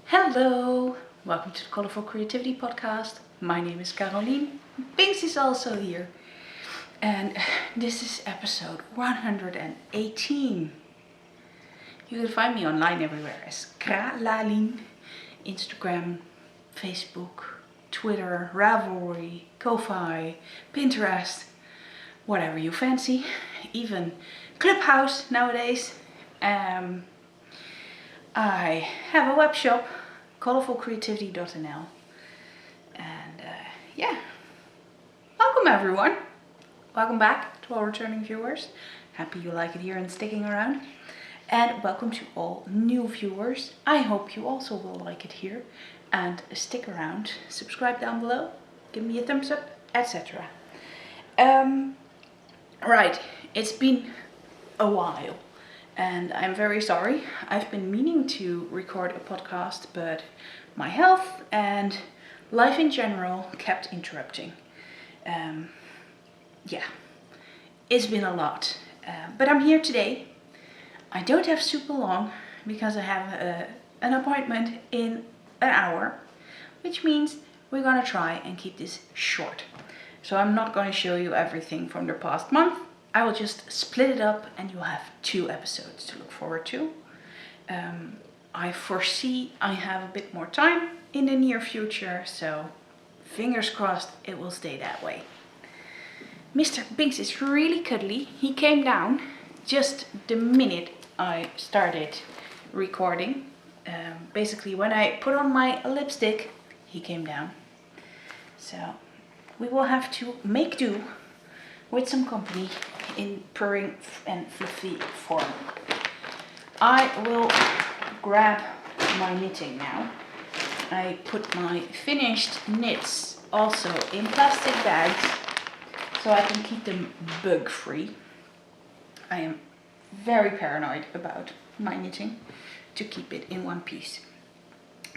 Hello, welcome to the Colourful Creativity podcast. My name is Carolien. Binks is also here. And this is episode 118. You can find me online everywhere as Carolien, Instagram, Facebook, Twitter, Ravelry, Ko-Fi, Pinterest, whatever you fancy. Even Clubhouse nowadays. I have a web shop, colourfulcreativity.nl, and welcome everyone. Welcome back to all returning viewers. Happy you like it here and sticking around. And welcome to all new viewers. I hope you also will like it here and stick around. Subscribe down below, give me a thumbs up, etc. Right, it's been a while. And I'm very sorry. I've been meaning to record a podcast, but my health and life in general kept interrupting. It's been a lot. But I'm here today. I don't have super long because I have an appointment in an hour, which means we're gonna try and keep this short. So I'm not going to show you everything from the past month. I will just split it up and you'll have 2 episodes to look forward to. I foresee I have a bit more time in the near future, so fingers crossed it will stay that way. Mr. Binks is really cuddly. He came down just the minute I started recording. Basically when I put on my lipstick, he came down. So we will have to make do with some company in purring and fluffy form. I will grab my knitting now. I put my finished knits also in plastic bags so I can keep them bug free. I am very paranoid about my knitting to keep it in one piece.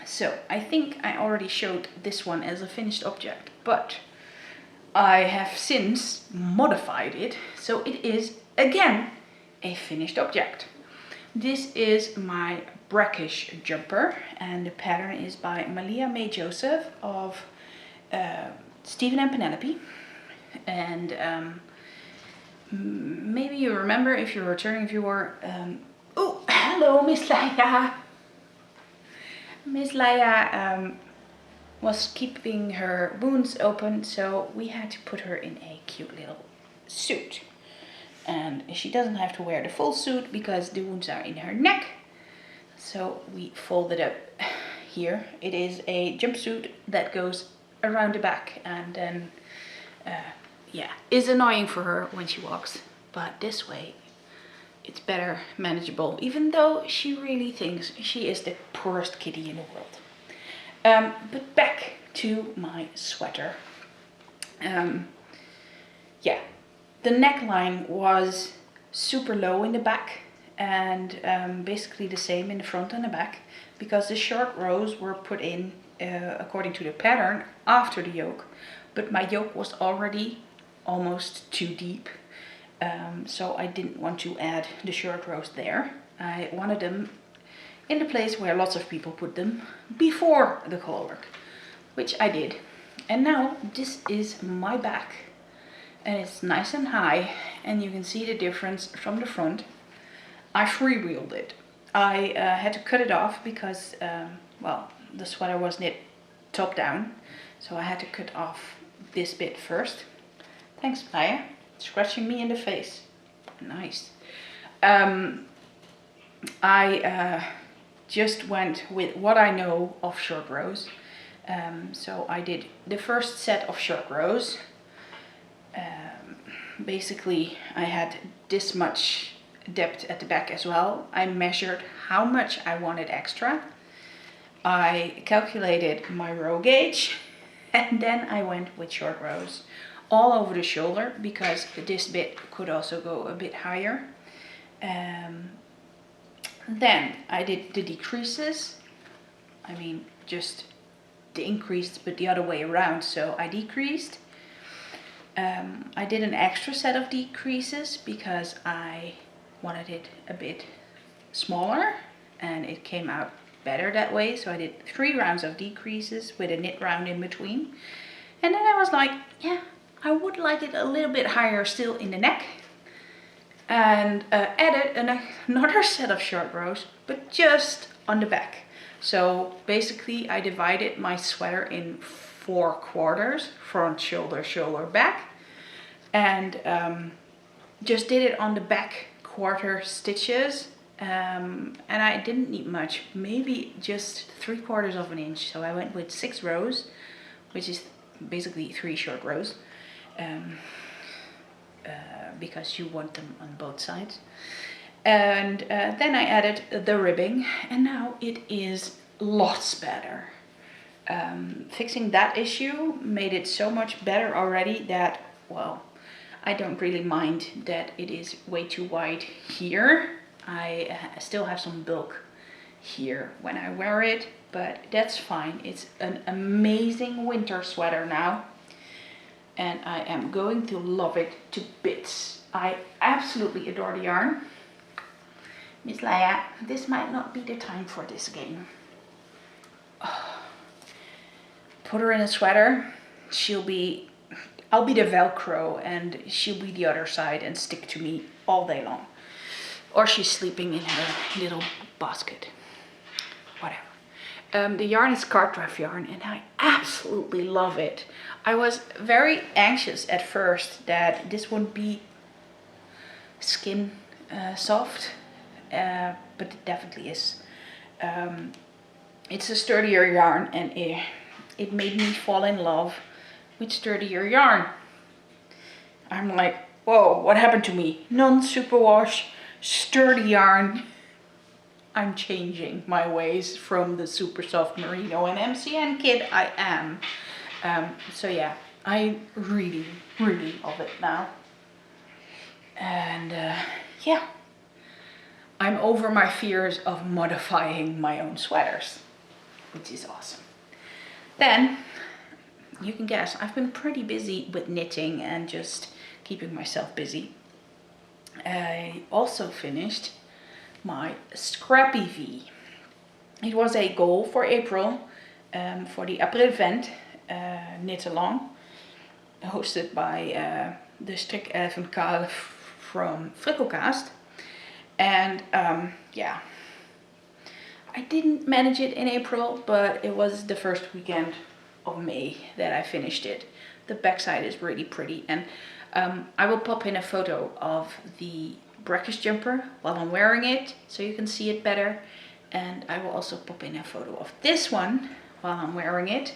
So I think I already showed this one as a finished object, but I have since modified it, so it is again a finished object. This is my Brackish jumper, and the pattern is by Malia May Joseph of Stephen and Penelope. And maybe you remember, if you're a returning viewer, oh, hello, Miss Laia. Miss Laia was keeping her wounds open, so we had to put her in a cute little suit. And she doesn't have to wear the full suit because the wounds are in her neck. So we folded up here. It is a jumpsuit that goes around the back and then, is annoying for her when she walks. But this way, it's better manageable, even though she really thinks she is the poorest kitty in the world. But back to my sweater. The neckline was super low in the back and basically the same in the front and the back because the short rows were put in according to the pattern after the yoke, but my yoke was already almost too deep, so I didn't want to add the short rows there. I wanted them in the place where lots of people put them before the collar work, which I did. And now this is my back and it's nice and high and you can see the difference from the front. I freewheeled it. I had to cut it off because, the sweater was knit top down, so I had to cut off this bit first. Thanks, Maya. Scratching me in the face. Nice. I just went with what I know of short rows. So I did the first set of short rows. Basically, I had this much depth at the back as well. I measured how much I wanted extra. I calculated my row gauge and then I went with short rows all over the shoulder because this bit could also go a bit higher. Then I did the decreases. I mean, just the increased, but the other way around. So I decreased. I did an extra set of decreases because I wanted it a bit smaller and it came out better that way. So I did 3 rounds of decreases with a knit round in between. And then I was like, yeah, I would like it a little bit higher still in the neck. And added another set of short rows, but just on the back. So basically I divided my sweater in 4 quarters, front, shoulder, shoulder, back. And just did it on the back quarter stitches. And I didn't need much, maybe just 3/4 of an inch. So I went with 6 rows, which is basically 3 short rows. Because you want them on both sides. And then I added the ribbing, and now it is lots better. Fixing that issue made it so much better already that, well, I don't really mind that it is way too wide here. I still have some bulk here when I wear it, but that's fine. It's an amazing winter sweater now. And I am going to love it to bits. I absolutely adore the yarn. Miss Leia, this might not be the time for this game. Oh. Put her in a sweater. I'll be the Velcro and she'll be the other side and stick to me all day long. Or she's sleeping in her little basket. Whatever. The yarn is Cartwright yarn and I absolutely love it. I was very anxious at first that this would be skin soft, but it definitely is. It's a sturdier yarn and it made me fall in love with sturdier yarn. I'm like, whoa, what happened to me? Non-superwash, sturdy yarn. I'm changing my ways from the super soft merino and MCN kid I am. So yeah, I really, really love it now. And yeah, I'm over my fears of modifying my own sweaters, which is awesome. Then, you can guess, I've been pretty busy with knitting and just keeping myself busy. I also finished my Scrappy V. It was a goal for April, for the April event, knit along, hosted by the Strik Elfenkaal from Frikkelcast. And yeah, I didn't manage it in April, but it was the first weekend of May that I finished it. The backside is really pretty, and I will pop in a photo of the Brackish jumper while I'm wearing it so you can see it better, and I will also pop in a photo of this one while I'm wearing it.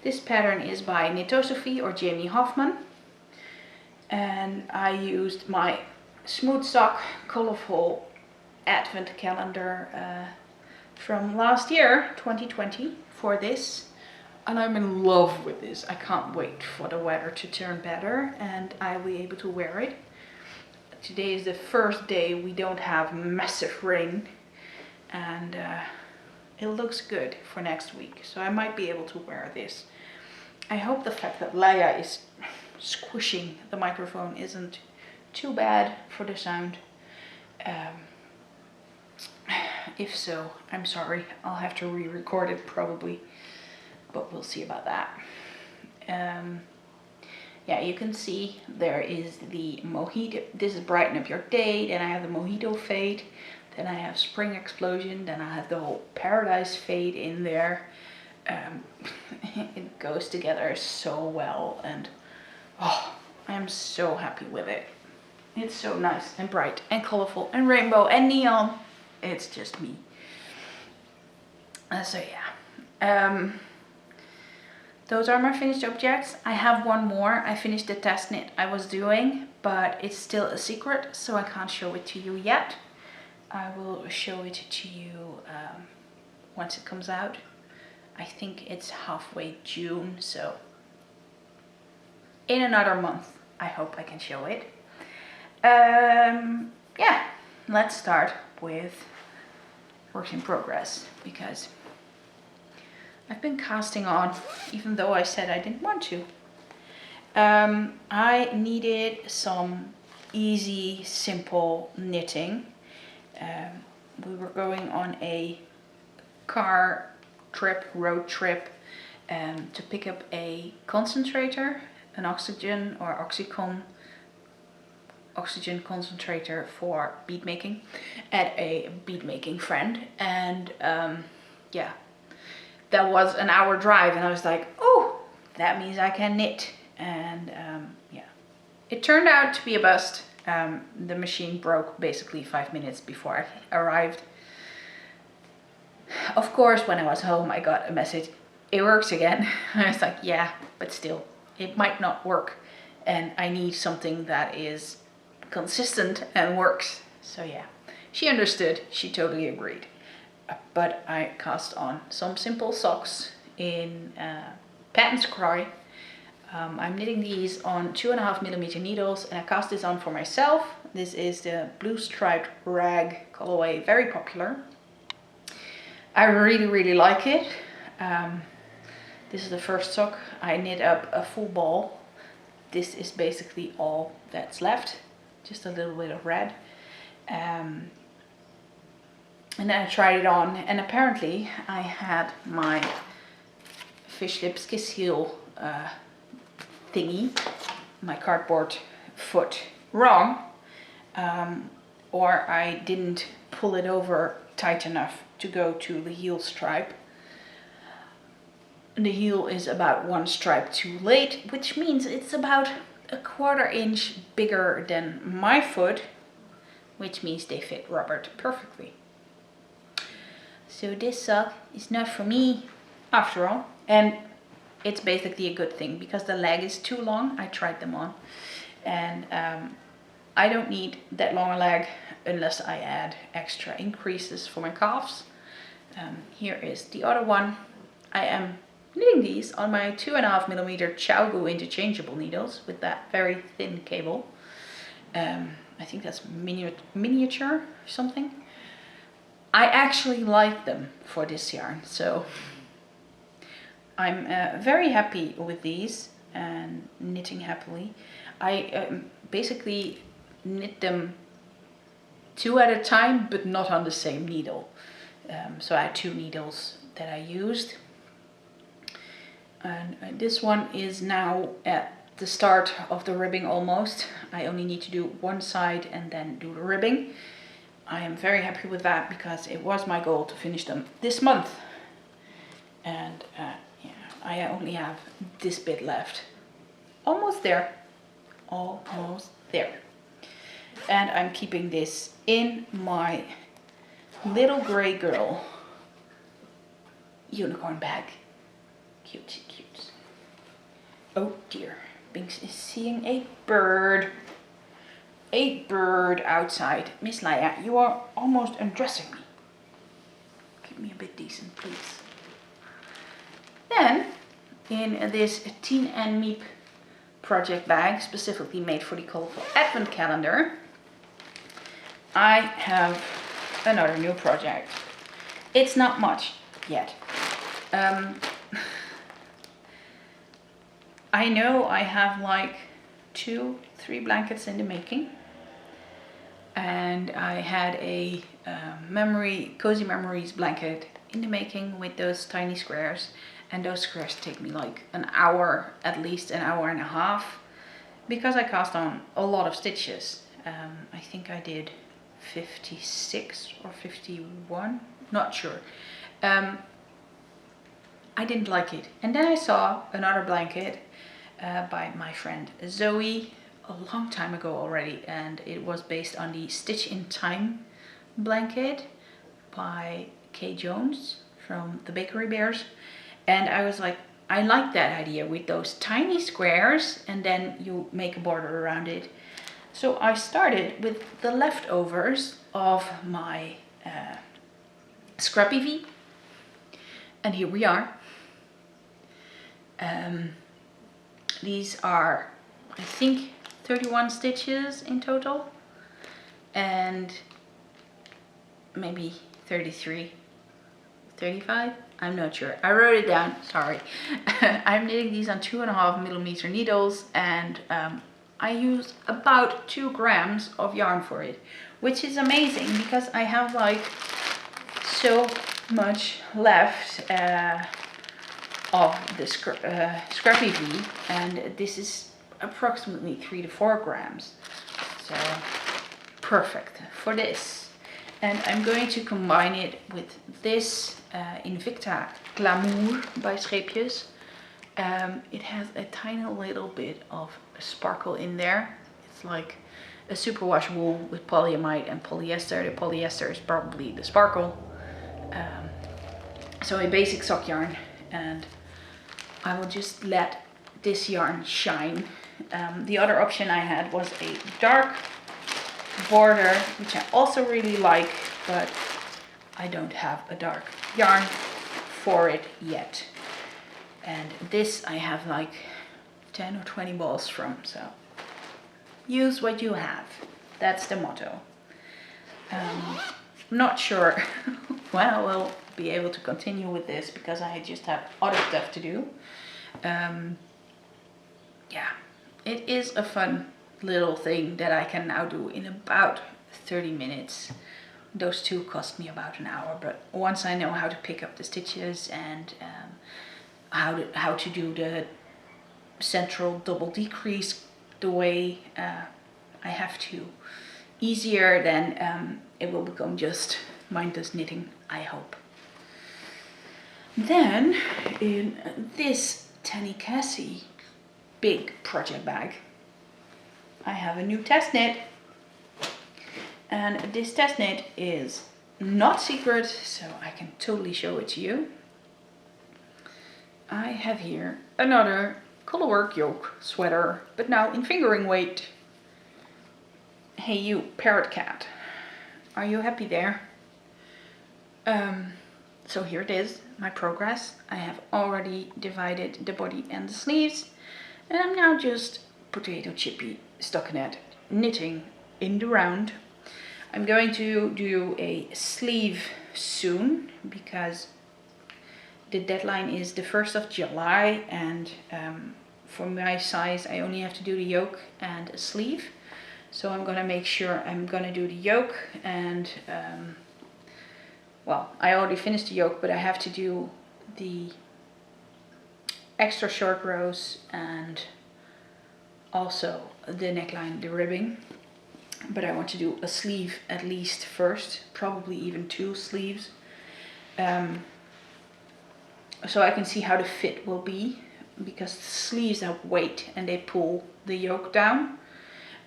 This pattern is by Knitosophy or Jamie Hoffman, and I used my Smooth Sock Colourful Advent calendar from last year, 2020, for this, and I'm in love with this. I can't wait for the weather to turn better and I'll be able to wear it. Today is the first day we don't have massive rain, and it looks good for next week, so I might be able to wear this. I hope the fact that Leia is squishing the microphone isn't too bad for the sound. If so, I'm sorry. I'll have to re-record it probably, but we'll see about that. Yeah, you can see there is the Mojito. This is Brighten Up Your Day. Then I have the Mojito fade. Then I have Spring Explosion. Then I have the whole Paradise fade in there. It goes together so well, and oh, I'm so happy with it. It's so nice and bright and colorful and rainbow and neon. It's just me. So yeah, those are my finished objects. I have one more. I finished the test knit I was doing, but it's still a secret, so I can't show it to you yet. I will show it to you once it comes out. I think it's halfway June, so in another month. I hope I can show it. Yeah, let's start with work in progress, because I've been casting on even though I said I didn't want to. I needed some easy, simple knitting. We were going on a car trip, road trip, to pick up a concentrator, an oxygen or oxygen concentrator for bead making at a bead making friend. And yeah, that was an hour drive, and I was like, oh, that means I can knit. And yeah, it turned out to be a bust. The machine broke basically 5 minutes before I arrived. Of course, when I was home, I got a message, it works again. I was like, yeah, but still, it might not work. And I need something that is consistent and works. So yeah, she understood, she totally agreed. But I cast on some simple socks in pattern scry. I'm knitting these on 2.5mm needles, and I cast this on for myself. This is the blue striped rag colorway, very popular. I really like it. This is the first sock. I knit up a full ball. This is basically all that's left, just a little bit of red. And then I tried it on, and apparently I had my fish lips kiss heel thingy, my cardboard foot, wrong, or I didn't pull it over tight enough to go to the heel stripe. The heel is about 1 stripe too late, which means it's about 1/4 inch bigger than my foot, which means they fit Robert perfectly. So this sock is not for me after all, and it's basically a good thing because the leg is too long. I tried them on, and I don't need that long a leg unless I add extra increases for my calves. Here is the other one. I am knitting these on my 2.5mm CoXo interchangeable needles with that very thin cable. I think that's miniature or something. I actually like them for this yarn, so I'm very happy with these and knitting happily. I basically knit them 2 at a time, but not on the same needle. So I had 2 needles that I used. And this one is now at the start of the ribbing almost. I only need to do one side and then do the ribbing. I am very happy with that because it was my goal to finish them this month. And yeah, I only have this bit left. Almost there. Almost there. And I'm keeping this in my little gray girl unicorn bag. Cute, cute. Oh dear, Binks is seeing a bird. A bird outside. Miss Laia, you are almost undressing me. Keep me a bit decent, please. Then, in this Teen and Meep project bag, specifically made for the Colourful Advent calendar, I have another new project. It's not much yet. I know I have like 2-3 blankets in the making, and I had a Cozy Memories blanket in the making with those tiny squares, and those squares take me like an hour, at least an hour and a half, because I cast on a lot of stitches. I think I did 56 or 51, not sure. I didn't like it, and then I saw another blanket by my friend Zoe a long time ago already, and it was based on the Stitch in Time blanket by Kay Jones from the Bakery Bears. And I was like, I like that idea with those tiny squares and then you make a border around it. So I started with the leftovers of my Scrappy V, and here we are. These are I think 31 stitches in total, and maybe 33, 35, I'm not sure. I wrote it down, sorry. I'm knitting these on 2.5mm needles, and I use about 2 grams of yarn for it, which is amazing because I have like so much left of the Scrappy V, and this is approximately 3 to 4 grams. So perfect for this. And I'm going to combine it with this Invicta Glamour by Scheepjes. It has a tiny little bit of sparkle in there. It's like a superwash wool with polyamide and polyester. The polyester is probably the sparkle. So a basic sock yarn, and I will just let this yarn shine. The other option I had was a dark border, which I also really like, but I don't have a dark yarn for it yet. And this I have like 10 or 20 balls from, so use what you have. That's the motto. I'm not sure when I will be able to continue with this because I just have other stuff to do. Yeah, it is a fun little thing that I can now do in about 30 minutes. Those two cost me about an hour, but once I know how to pick up the stitches and how to do the central double decrease the way I have to, easier, then it will become just mindless knitting, I hope. Then in this Tanny Cassie big project bag, I have a new test knit, and this test knit is not secret, so I can totally show it to you. I have here another colorwork yoke sweater, but now in fingering weight. Hey you, parrot cat, are you happy there? So here it is, my progress. I have already divided the body and the sleeves, and I'm now just potato chippy stockinette knitting in the round. I'm going to do a sleeve soon because the deadline is the 1st of July, and for my size I only have to do the yoke and a sleeve. So I'm gonna make sure I'm gonna do the yoke, and well, I already finished the yoke, but I have to do the extra short rows and also the neckline, the ribbing. But I want to do a sleeve at least first, probably even 2 sleeves, so I can see how the fit will be, because the sleeves have weight and they pull the yoke down.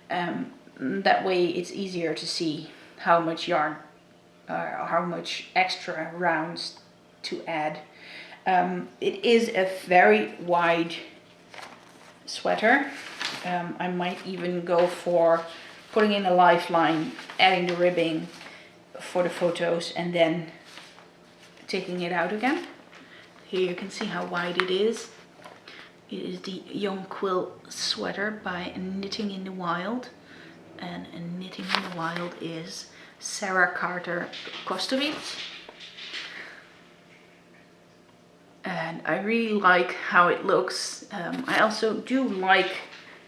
That way it's easier to see how much yarn or how much extra rounds to add. It is a very wide sweater. I might even go for putting in a lifeline, adding the ribbing for the photos, and then taking it out again. Here you can see how wide it is. It is the Young Quill sweater by Knitting in the Wild. And Knitting in the Wild is Sarah Carter Kostovitz. And I really like how it looks. I also do like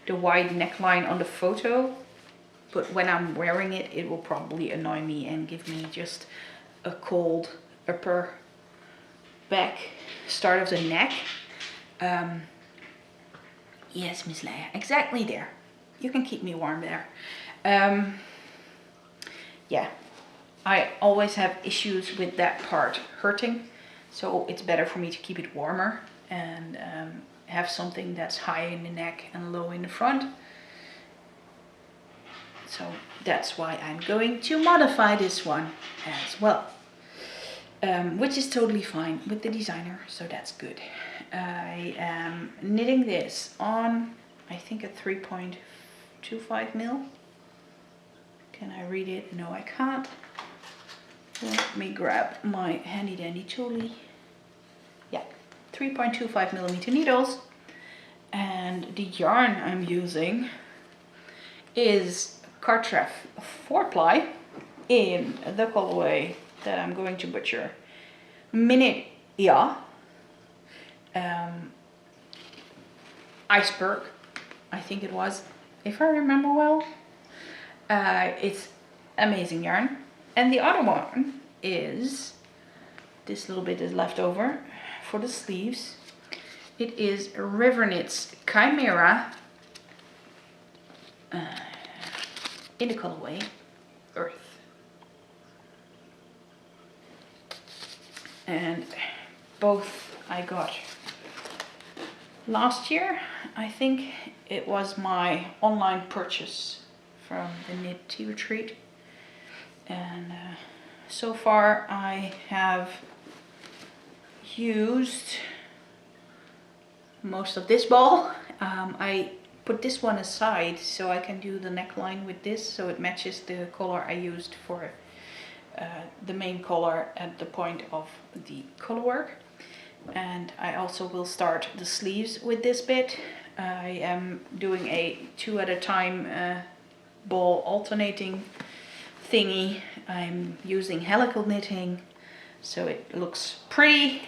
the wide neckline on the photo, but when I'm wearing it, it will probably annoy me and give me just a cold upper back start of the neck. Yes, Miss Leia, exactly there. You can keep me warm there. Yeah, I always have issues with that part hurting, so it's better for me to keep it warmer and have something that's high in the neck and low in the front. So that's why I'm going to modify this one as well, which is totally fine with the designer, so that's good. I am knitting this on, I think, a 3.25 mil. Can I read it? No, I can't. Let me grab my handy dandy toolie. Yeah, 3.25 millimeter needles, and And the yarn I'm using is Cartref 4-ply in the colorway that I'm going to butcher, Minute Ja, Iceberg, I think it was, if I remember well. It's amazing yarn. And the other one is, this little bit is left over for the sleeves. It is River Knits Chimera in the colorway Earth. And both I got last year. I think it was my online purchase from the Knit Tea Retreat. And so far I have used most of this ball. I put this one aside so I can do the neckline with this, so it matches the color I used for the main color at the point of the color work. And I also will start the sleeves with this bit. I am doing a 2 at a time ball alternating thingy. I'm using helical knitting, so it looks pretty.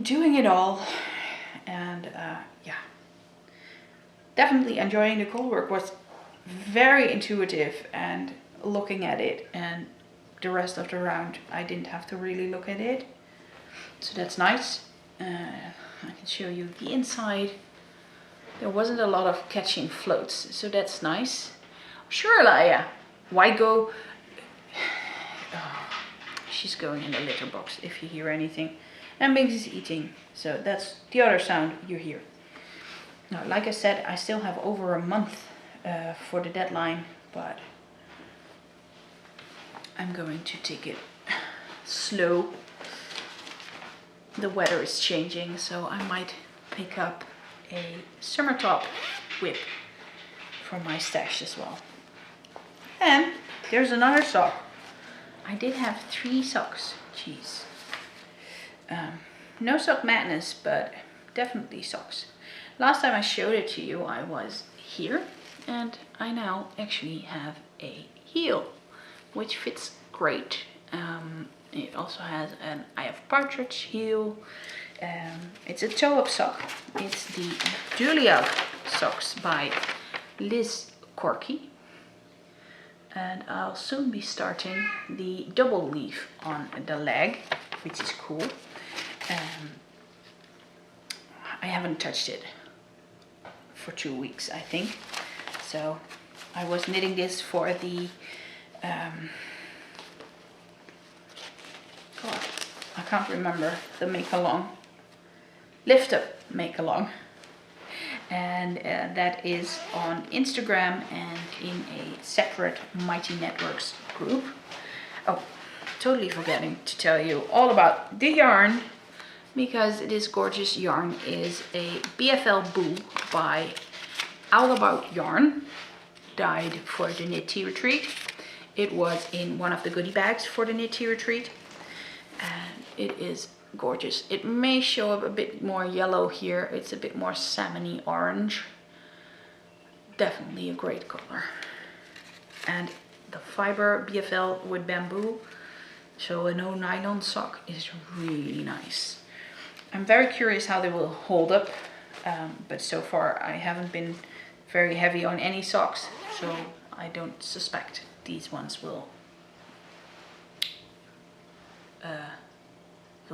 Doing it all, and yeah, definitely enjoying the color work. Was very intuitive, and looking at it, and the rest of the round I didn't have to really look at it, so that's nice. I can show you the inside. There wasn't a lot of catching floats, so that's nice. Sure, Laia, why go? Oh, she's going in the litter box if you hear anything. And Binks is eating, so that's the other sound you hear. Now, like I said, I still have over a month for the deadline, but I'm going to take it slow. The weather is changing, so I might pick up a summer top whip from my stash as well. And there's another sock. I did have 3 socks, jeez. No sock madness, but definitely socks. Last time I showed it to you, I was here, and I now actually have a heel, which fits great. It also has an Eye of Partridge heel. It's a toe-up sock. It's the Julia socks by Liz Corky. And I'll soon be starting the double leaf on the leg, which is cool. I haven't touched it for 2 weeks, I think. So I was knitting this for the God, I can't remember the make along, lift up make along, and that is on Instagram and in a separate Mighty Networks group. Oh, totally forgetting to tell you all about the yarn, because this gorgeous yarn is a BFL Boo by All About Yarn, dyed for the Knit Tea Retreat. It was in one of the goodie bags for the Knit Tea Retreat, and it is gorgeous. It may show up a bit more yellow here. It's a bit more salmony orange. Definitely a great color. And the fiber BFL with bamboo, so a no nylon sock, is really nice. I'm very curious how they will hold up, but so far I haven't been very heavy on any socks, so I don't suspect these ones will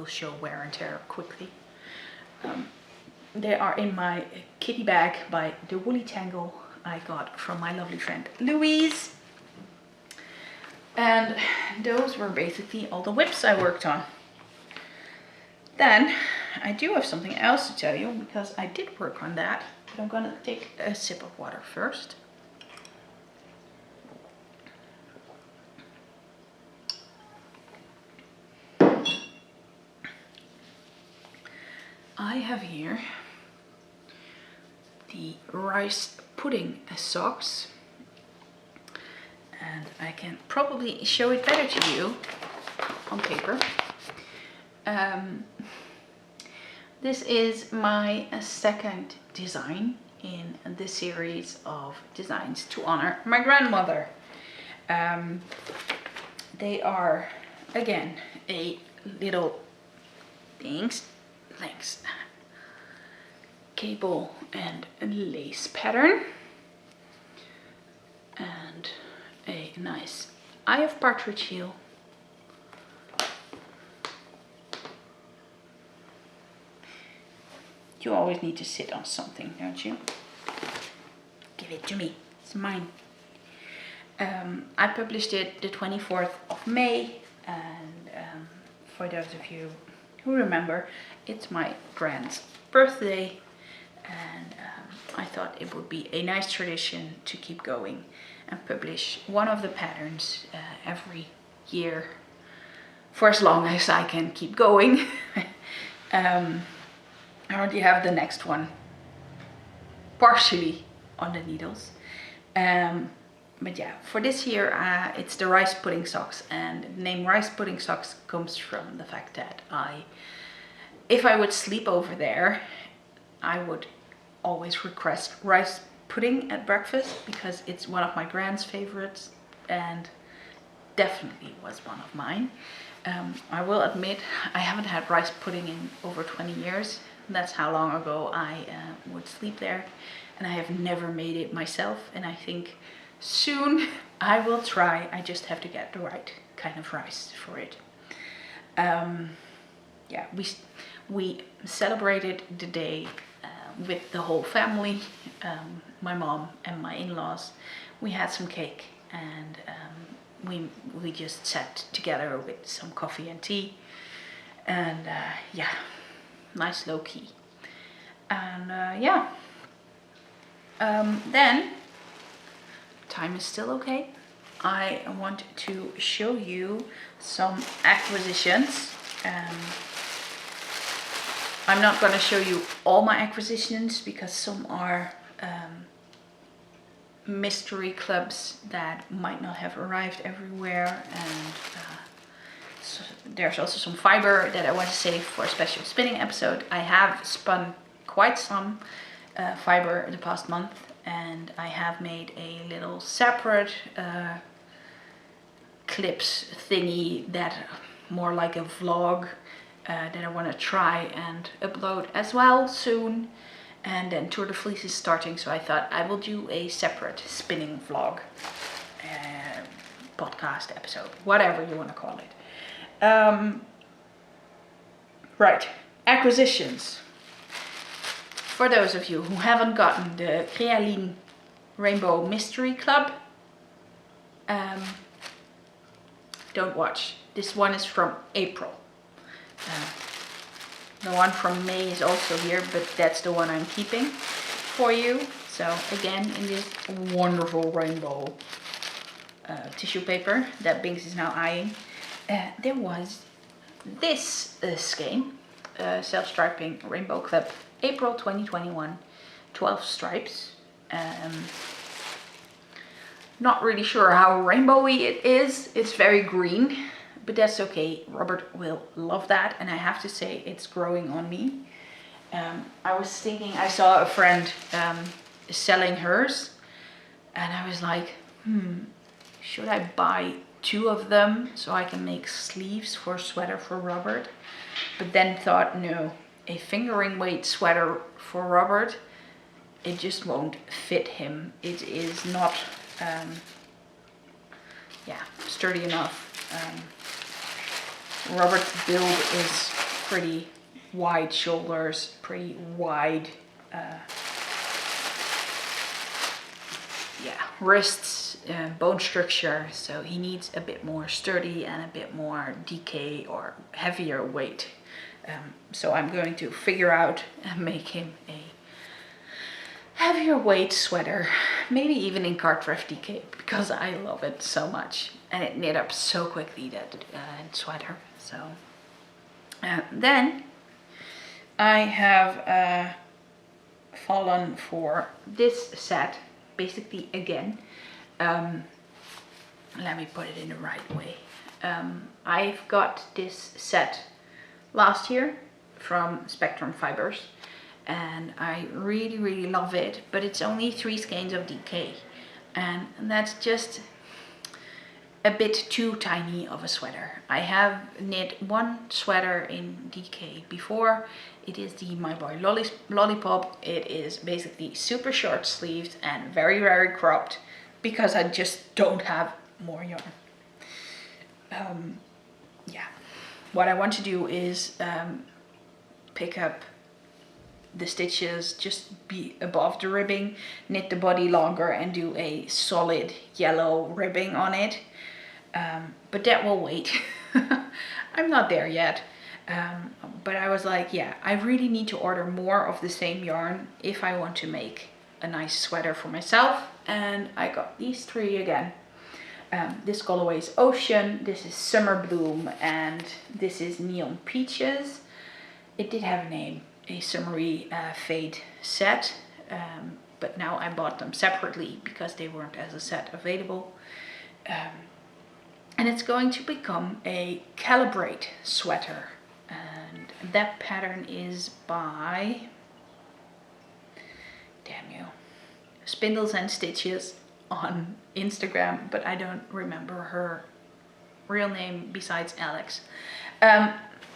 show wear and tear quickly. They are in my kitty bag by the Woolly Tangle I got from my lovely friend Louise. And those were basically all the whips I worked on. Then I do have something else to tell you, because I did work on that, but I'm gonna take a sip of water first. I have here the rice pudding socks, and I can probably show it better to you on paper. This is my second design in this series of designs to honor my grandmother. They are again a little thanks cable and lace pattern and a nice eye of partridge heel. You always need to sit on something, don't you? Give it to me, it's mine. I published it the 24th of May, and for those of you who remember, it's my grand's birthday, and I thought it would be a nice tradition to keep going and publish one of the patterns every year for as long as I can keep going. I already have the next one partially on the needles. But yeah, for this year it's the rice pudding socks, and the name rice pudding socks comes from the fact that if I would sleep over there, I would always request rice pudding at breakfast because it's one of my grand's favorites and definitely was one of mine. I will admit I haven't had rice pudding in over 20 years. That's how long ago I would sleep there, and I have never made it myself, and I think soon I will try. I just have to get the right kind of rice for it. Yeah, we celebrated the day with the whole family, my mom and my in-laws. We had some cake, and we just sat together with some coffee and tea, and yeah, nice low key. And yeah, then time is still okay. I want to show you some acquisitions. I'm not going to show you all my acquisitions because some are mystery clubs that might not have arrived everywhere, and so there's also some fiber that I want to save for a special spinning episode. I have spun quite some fiber the past month, and I have made a little separate clips thingy that more like a vlog that I want to try and upload as well soon. And then Tour de Fleece is starting, so I thought I will do a separate spinning vlog, podcast episode, whatever you want to call it. Right, acquisitions. For those of you who haven't gotten the Carolien Rainbow Mystery Club, don't watch. This one is from April. The one from May is also here, but that's the one I'm keeping for you. So again, in this wonderful rainbow tissue paper that Binks is now eyeing, there was this skein, self-striping Rainbow Club, April 2021, 12 stripes. Not really sure how rainbowy it is. It's very green, but that's okay. Robert will love that, and I have to say it's growing on me. I was thinking, I saw a friend selling hers, and I was like, should I buy 2 of them so I can make sleeves for a sweater for Robert? But then thought, no, a fingering weight sweater for Robert, it just won't fit him. It is not sturdy enough. Robert's build is pretty wide shoulders, pretty wide wrists, bone structure, so he needs a bit more sturdy and a bit more DK or heavier weight. So I'm going to figure out and make him a heavier weight sweater, maybe even in Cartwright DK, because I love it so much and it knit up so quickly, that sweater. So then I have fallen for this set, basically again. Let me put it in the right way. I've got this set last year from Spectrum Fibers, and I really love it, but it's only 3 skeins of DK, and that's just a bit too tiny of a sweater. I have knit one sweater in DK before. It is the My Boy Lollipop. It is basically super short sleeved and very cropped because I just don't have more yarn. Yeah, what I want to do is pick up the stitches, just be above the ribbing, knit the body longer and do a solid yellow ribbing on it. But that will wait. I'm not there yet. But I was like, yeah, I really need to order more of the same yarn if I want to make a nice sweater for myself. And I got these 3 again. This colorway is Ocean, this is Summer Bloom, and this is Neon Peaches. It did have a name, a summery fade set, but now I bought them separately because they weren't as a set available. And it's going to become a Calibrate sweater, and that pattern is by, damn you, Spindles and Stitches on Instagram, but I don't remember her real name besides Alex.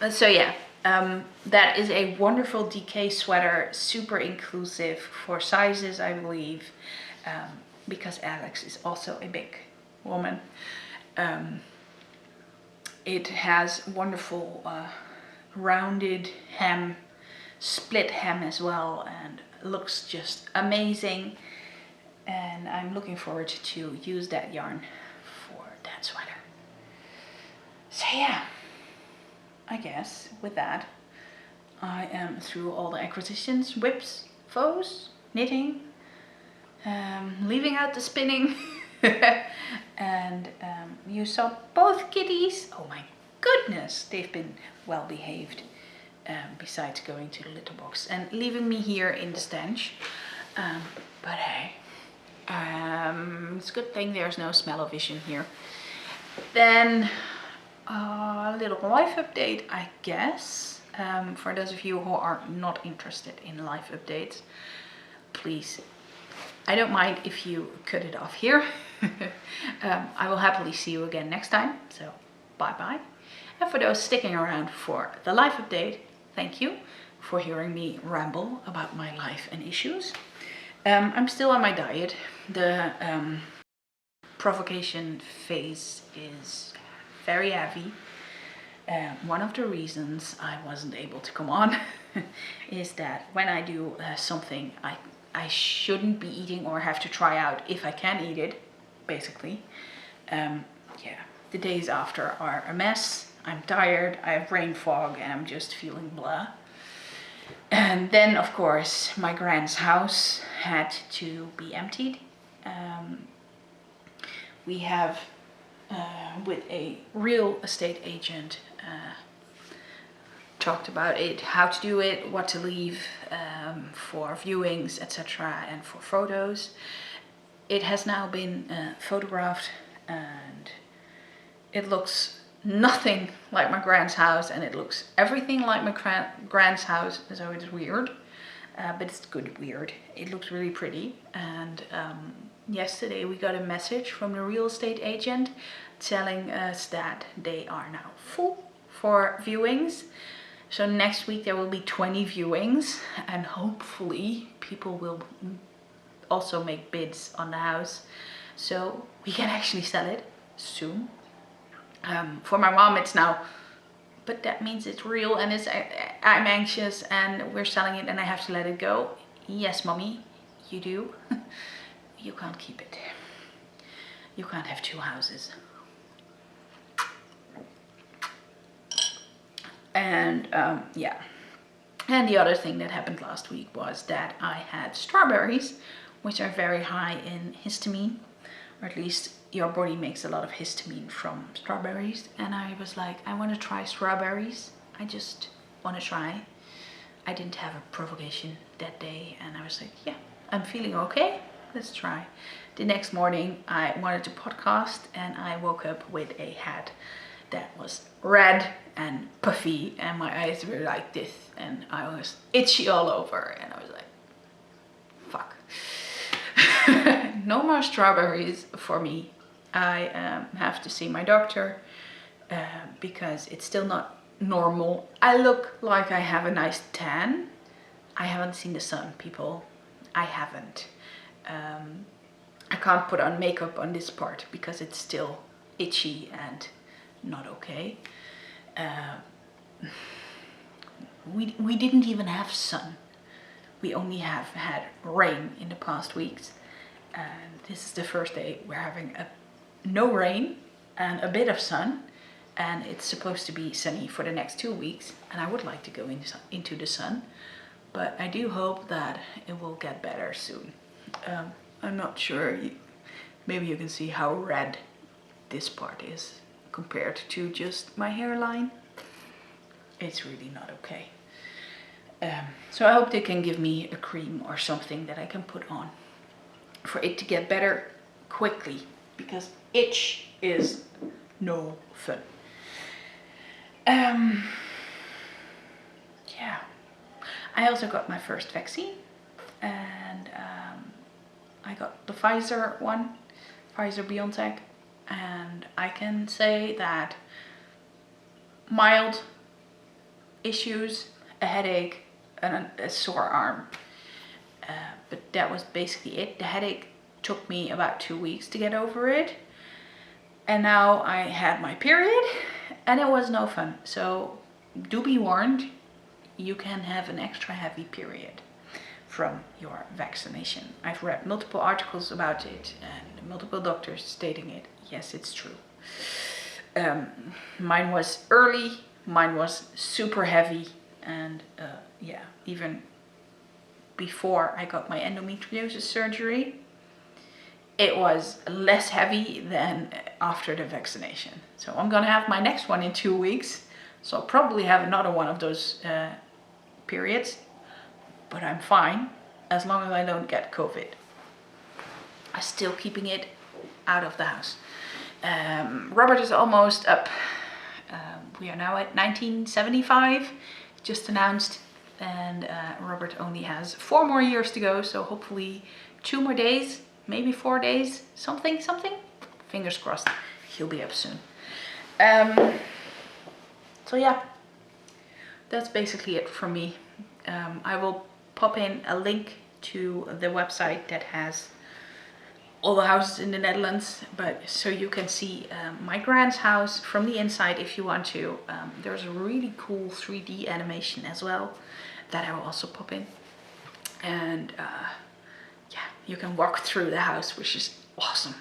So yeah, that is a wonderful DK sweater, super inclusive for sizes, I believe, because Alex is also a big woman. It has wonderful rounded hem, split hem as well, and looks just amazing. And I'm looking forward to use that yarn for that sweater. So yeah, I guess with that, I am through all the acquisitions, whips, faux, knitting, leaving out the spinning. And you saw both kitties. Oh my goodness, they've been well behaved, besides going to the litter box and leaving me here in the stench. But hey, it's a good thing there's no smell-o-vision here. Then a little life update, I guess. For those of you who are not interested in life updates, please, I don't mind if you cut it off here. I will happily see you again next time, so bye bye. And for those sticking around for the life update, thank you for hearing me ramble about my life and issues. I'm still on my diet. The provocation phase is very heavy. One of the reasons I wasn't able to come on is that when I do something I shouldn't be eating or have to try out if I can eat it, basically. Yeah, the days after are a mess. I'm tired, I have brain fog, and I'm just feeling blah. And then, of course, my grand's house had to be emptied. We have, with a real estate agent, talked about it, how to do it, what to leave for viewings, etc., and for photos. It has now been photographed, and it looks nothing like my grand's house, and it looks everything like my grand's house, so it's weird, but it's good weird. It looks really pretty. And yesterday we got a message from the real estate agent telling us that they are now full for viewings. So next week there will be 20 viewings, and hopefully people will also make bids on the house, so we can actually sell it soon. For my mom it's now, but that means it's real, and I'm anxious and we're selling it and I have to let it go. Yes, mommy, you do. You can't keep it. You can't have 2 houses. And yeah, and the other thing that happened last week was that I had strawberries, which are very high in histamine, or at least your body makes a lot of histamine from strawberries. And I was like, I want to try strawberries. I just want to try. I didn't have a provocation that day, and I was like, yeah, I'm feeling okay, let's try. The next morning I wanted to podcast, and I woke up with a head that was red and puffy, and my eyes were like this, and I was itchy all over, and I was like, fuck. No more strawberries for me. I have to see my doctor because it's still not normal. I look like I have a nice tan. I haven't seen the sun, people. I haven't. I can't put on makeup on this part because it's still itchy and not okay. We didn't even have sun. We only have had rain in the past weeks, and this is the first day we're having no rain and a bit of sun, and it's supposed to be sunny for the next 2 weeks, and I would like to go into the sun, but I do hope that it will get better soon. I'm not sure, maybe you can see how red this part is compared to just my hairline. It's really not okay. So I hope they can give me a cream or something that I can put on for it to get better quickly, because itch is no fun. Yeah, I also got my first vaccine, and I got the Pfizer one, Pfizer-BioNTech, and I can say that mild issues, a headache, and a sore arm, but that was basically it. The headache took me about 2 weeks to get over it, and now I had my period, and it was no fun. So do be warned, you can have an extra heavy period from your vaccination. I've read multiple articles about it and multiple doctors stating it. Yes, it's true. Mine was early, mine was super heavy, and yeah, even before I got my endometriosis surgery, it was less heavy than after the vaccination. So I'm gonna have my next one in 2 weeks, so I'll probably have another one of those periods, but I'm fine as long as I don't get COVID. I'm still keeping it out of the house. Robert is almost up. We are now at 1975, just announced, and Robert only has 4 more years to go, so hopefully 2 more days, maybe 4 days, something. Fingers crossed, he'll be up soon. So yeah, that's basically it for me. I will pop in a link to the website that has all the houses in the Netherlands, but so you can see my grand's house from the inside if you want to. There's a really cool 3D animation as well that I will also pop in, and yeah, you can walk through the house, which is awesome.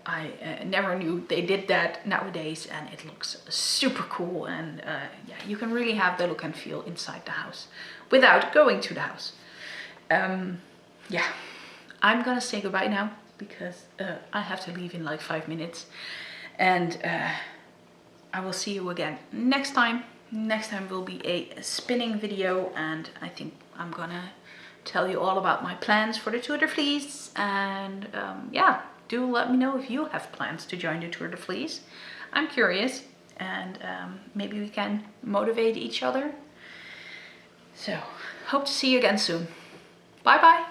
I never knew they did that nowadays, and it looks super cool, and yeah, you can really have the look and feel inside the house without going to the house. Yeah, I'm gonna say goodbye now, because I have to leave in like 5 minutes, and I will see you again next time. Next time will be a spinning video, and I think I'm gonna tell you all about my plans for the Tour de Vlies, and yeah, do let me know if you have plans to join the Tour de Vlies. I'm curious, and maybe we can motivate each other. So, hope to see you again soon. Bye bye!